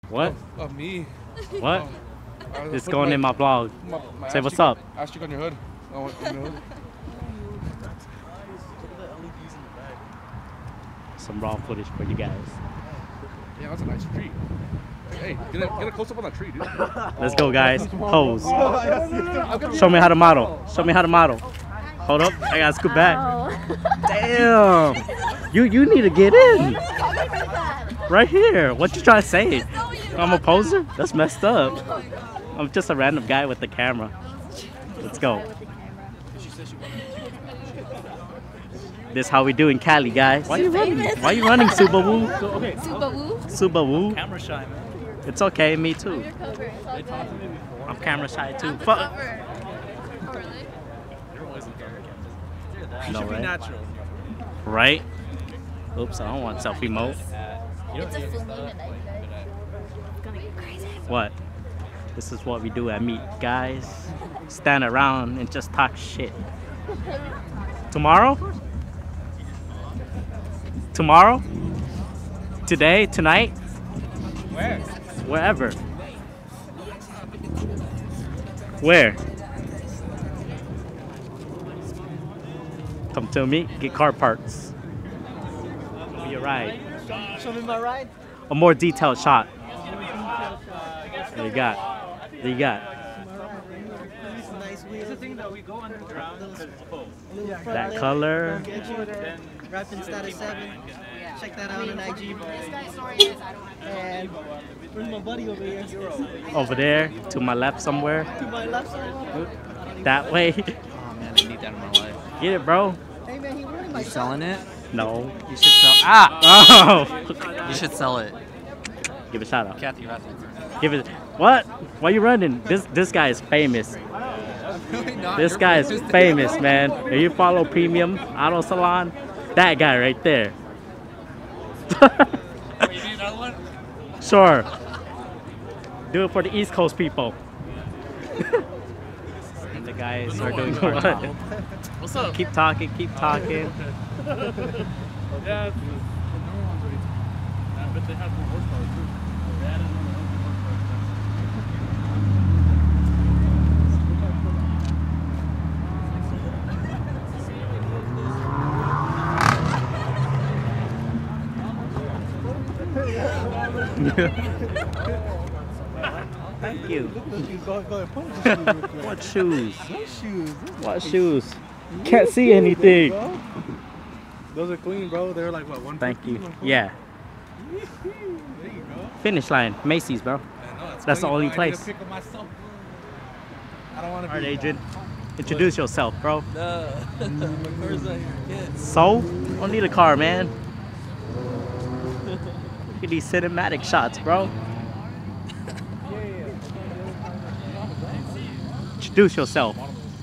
What? Of me. What? It's going in my vlog. Say what's up. Asterisk on your hood. Oh, on your hood. Some raw footage for you guys. Yeah, that's a nice tree. Hey, get a close up on that tree, dude. Let's go, guys. Pose. Show me how to model. Show me how to model. Hold up. I gotta scoot back. Damn. You need to get in. Right here. What you trying to say? I'm a poser? That's messed up. I'm just a random guy with the camera. Let's go. This how we do in Cali, guys. Why you running? Why you running, Subaru? Subaru? Subaru? Camera shy, man. It's okay, me too. They talked to me before. I'm camera shy too. I'm Fuck. cover. Oh, really? No, Should be right? natural. Right? Oops, I don't want selfie mode. It's a full moon tonight, you guys. It's gonna get crazy. What? This is what we do at Meet, guys. Stand around and just talk shit. Tomorrow? Tomorrow? Today? Tonight? Where? Wherever. Where? Come to me, get car parts. Be a ride. Show me my ride. A more detailed shot. There you got. There you got. It's the thing that we go underground because That color. Rapping Status 7. Check that out on IG. This guy's story is I don't have And where's my buddy over here? Over there, to my left somewhere. To my left side. That way. Oh man, I need that in my life. Get it, bro. Hey man, he wearing my You selling it? No. You should sell. Ah! Oh! You should sell it. Give it a shout out. Kathy, you have to. Give it. What? Why you running? This guy is famous. This guy is famous, man. If you follow Premium Auto Salon, that guy right there. You need another one? Sure. Do it for the East Coast people. And the guys are doing what? What's up? Keep talking, keep talking. Yeah. I bet they have more horsepower too. They added another 100 Thank you. Go ahead, put the shoes real quick. What shoes? What shoes? What shoes? Can't see anything. Bro. Those are clean, bro. They're like what, 150? Thank you. 140? Yeah. There you go. Finish line. Macy's, bro. I know, it's That's the clean, only bro. I need to place. pick up myself. I don't want to Alright, be Adrian. Introduce yourself, bro. My car's not here, kids. So? Don't need a car, man. Look at these cinematic shots, bro. Introduce yourself.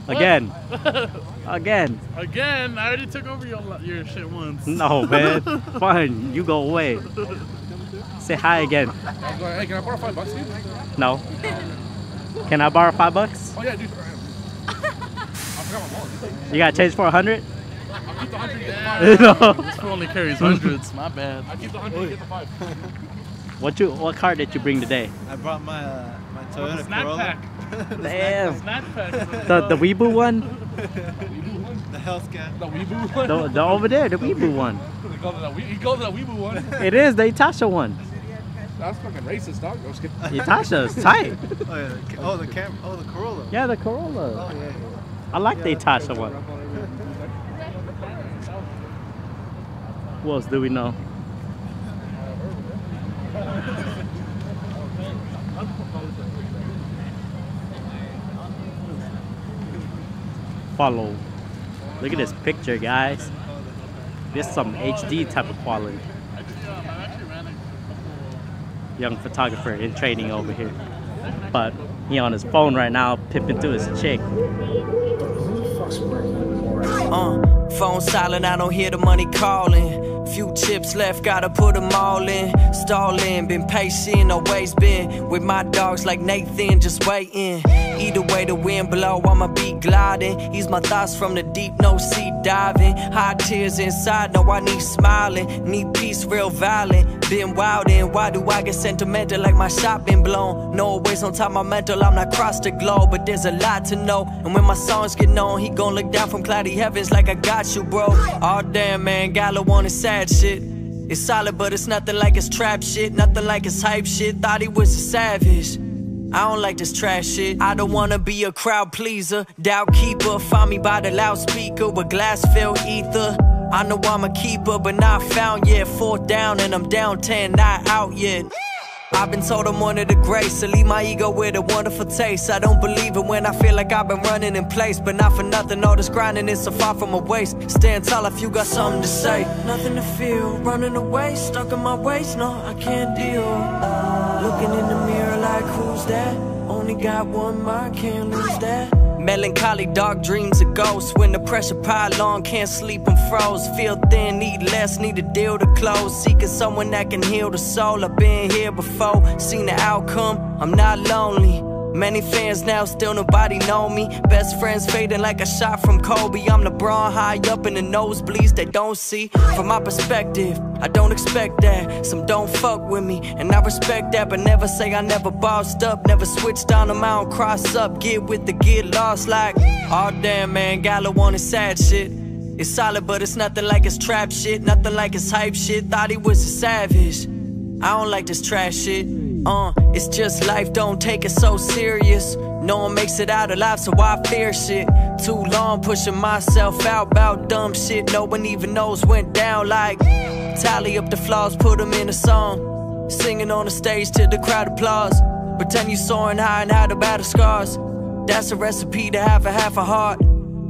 Again. Again. Again, I already took over your shit once. No, man. Fine. You go away. Say hi again. Hey, can I borrow $5, dude? No. Can I borrow $5? Oh yeah, dude. I forgot my wallet. Dude. You got change for 100? I'll keep the 100 and get the 5. No. This fool only carries hundreds. My bad. I'll keep the 100 and get the 5. What car did you bring today? I brought my my Toyota Snack Corolla. pack. Damn. Snack pack. The Weeaboo one? The Hellcat. The Weeaboo one? The over there, the Weeaboo one. He called it the Weeaboo one. It is the Itasha one. That's fucking racist, dog. I was kidding. Itasha is tight. Oh yeah. The camera. Oh, the Corolla. Yeah, the Corolla. Oh yeah. I like the Itasha one. Who else do we know? Follow. Look at this picture, guys. This is some HD type of quality. Young photographer in training over here. But he on his phone right now, pimping to his chick. Phone silent, I don't hear the money calling. Few chips left, gotta put them all in. Stalling, been patient, always been with my dogs like Nathan, just waiting. Either way the wind blow, I'ma be gliding. Ease my thoughts from the deep, no sea diving. Hot tears inside, no I need smiling. Need peace, real violent. been wild, and why do I get sentimental like my shot been blown? No, always on top of my mental, I'm not cross the globe, but there's a lot to know. And when my songs get known, he gon' look down from cloudy heavens like I got you, bro. Oh damn, man, Gallo on his sad shit. It's solid, but it's nothing like his trap shit, nothing like his hype shit. Thought he was a savage. I don't like this trash shit. I don't wanna be a crowd pleaser, doubt keeper. Find me by the loudspeaker with glass-filled ether. I know I'm a keeper, but not found yet. 4th down and I'm down 10, not out yet. I've been told I'm one of the greats, to leave my ego with a wonderful taste. I don't believe it when I feel like I've been running in place, but not for nothing, all this grinding is so far from a waste. Stand tall if you got something to say. Nothing to feel, running away, stuck in my waist, no, I can't deal. Looking in the mirror like, who's that? Only got one mind, can't lose that. Melancholy, dark dreams of ghosts. When the pressure pile on, can't sleep, I'm froze. Feel thin, need less, need a deal to close. Seeking someone that can heal the soul. I've been here before, seen the outcome, I'm not lonely. Many fans now, still nobody know me. Best friends fading like a shot from Kobe. I'm LeBron, high up in the nosebleeds they don't see. From my perspective, I don't expect that. Some don't fuck with me, and I respect that, but never say I never bossed up. Never switched on them, I don't cross up. Get with the get lost like, oh damn, man, Gallo on his sad shit. It's solid, but it's nothing like his trap shit, nothing like his hype shit. Thought he was a savage. I don't like this trash shit. It's just life, don't take it so serious. No one makes it out alive, so I fear shit. Too long pushing myself out about dumb shit no one even knows went down. Like, tally up the flaws, put them in a song. Singing on the stage till the crowd applause. Pretend you soaring high and had a battle scars. That's a recipe to have a half a heart.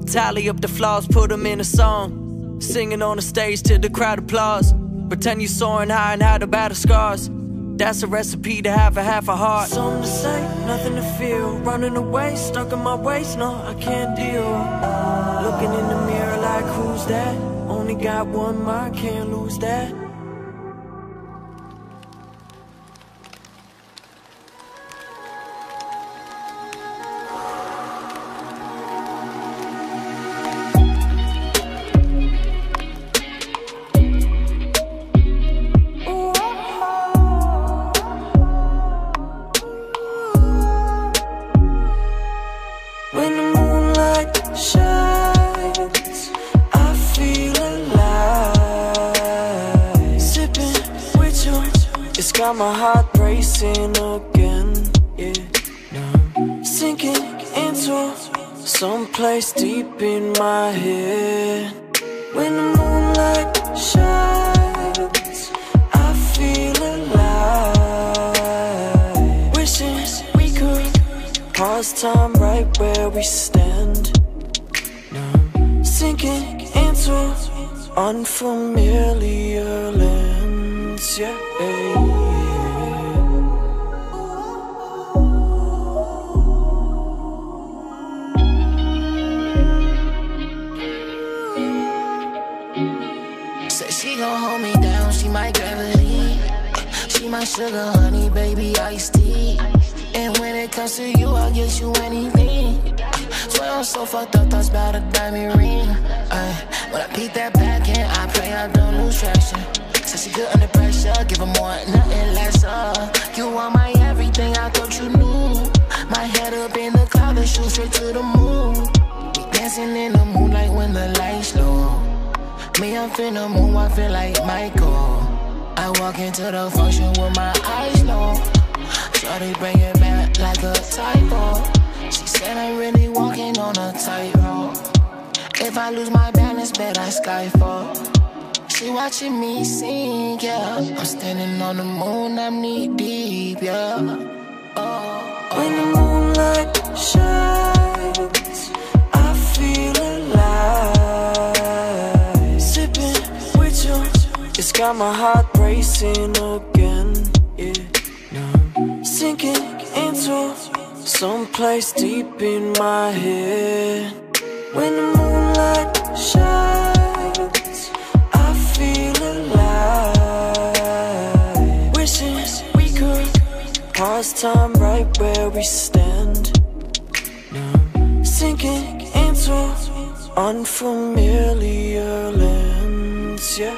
Tally up the flaws, put them in a song. Singing on the stage till the crowd applause. Pretend you soaring high and had a battle scars. That's a recipe to have a half a heart. Something to say, nothing to feel. Running away, stuck in my waist, no, I can't deal. Looking in the mirror like, who's that? Only got one mind, can't lose that. When the moonlight shines, I feel alive. Sipping with you, it's got my heart racing again. Yeah, now I'm sinking into someplace deep in my head. When the moonlight shines, I feel alive. Wishing we could pause time right where we stand. Now I'm sinking into unfamiliar lands, yeah. Say she gon' hold me down, she my gravity. She my sugar, honey, baby, iced tea. And when it comes to you, I'll get you anything. Swear I'm so fucked up, thoughts about a diamond ring. When I peek that back in, I pray I don't lose traction. Said she good under pressure, give her more, nothing lesser. You are my everything, I thought you knew. My head up in the cloud, and shoot straight to the moon. We dancing in the moonlight when the lights low. Me up in the moon, I feel like Michael. I walk into the function with my eyes low. Shorty bring it back like a typo. She said I'm really walking on a tightrope. If I lose my balance, bet I skyfall. She watching me sing, yeah. I'm standing on the moon, I'm knee deep, yeah. When the moonlight shines, I feel alive. Sipping with you, it's got my heart racing again, yeah. Now I'm sinking into someplace deep in my head. When the moonlight shines, I feel alive. Wishing we could pause time right where we stand. Now I'm sinking into unfamiliar lands, yeah.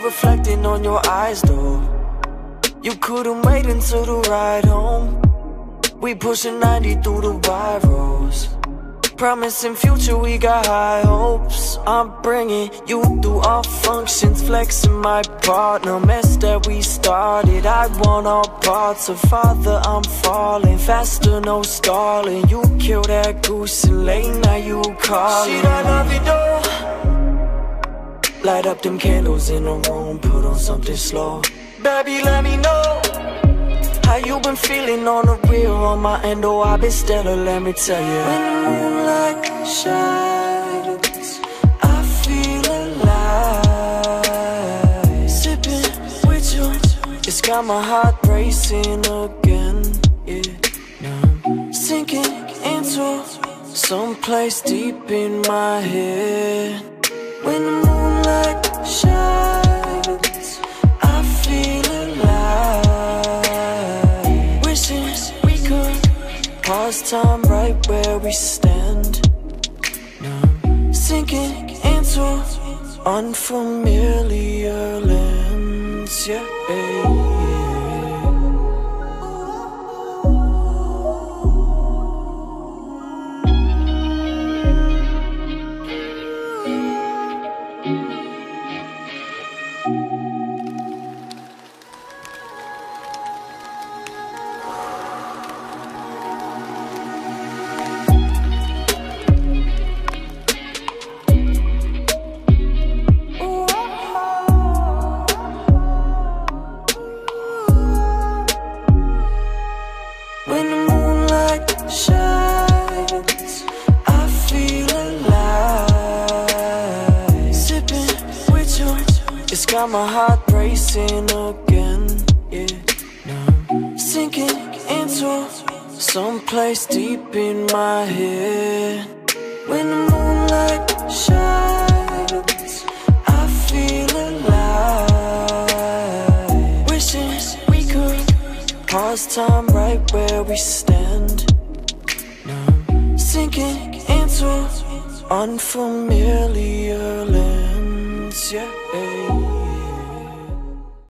reflecting on your eyes though. You couldn't wait until the ride home. We pushing 90 through the wide roads. Promising future, we got high hopes. I'm bringing you through all functions, flexing my partner. Mess that we started, I want all parts of father. I'm falling faster, no stalling. You killed that goose and late, now you calling. She I love you though. Light up them candles in the room, put on something slow. Baby, let me know how you been feeling on the real, on my end. Oh, I've been stellar, let me tell you. When the moonlight shines, I feel alive. Sipping with you, it's got my heart racing again. Yeah, now I'm sinking into someplace deep in my head. When the moonlight shines, I feel alive. Wishing we could pause time right where we stand. Now I'm sinking into unfamiliar lands, yeah. When the moonlight shines, I feel alive. Sipping with you, it's got my heart racing again. Yeah, now I'm sinking into someplace deep in my head. When the moonlight shines, I feel alive. Wishing we could pause time right where we stand. Now I'm sinking into unfamiliar lands, yeah.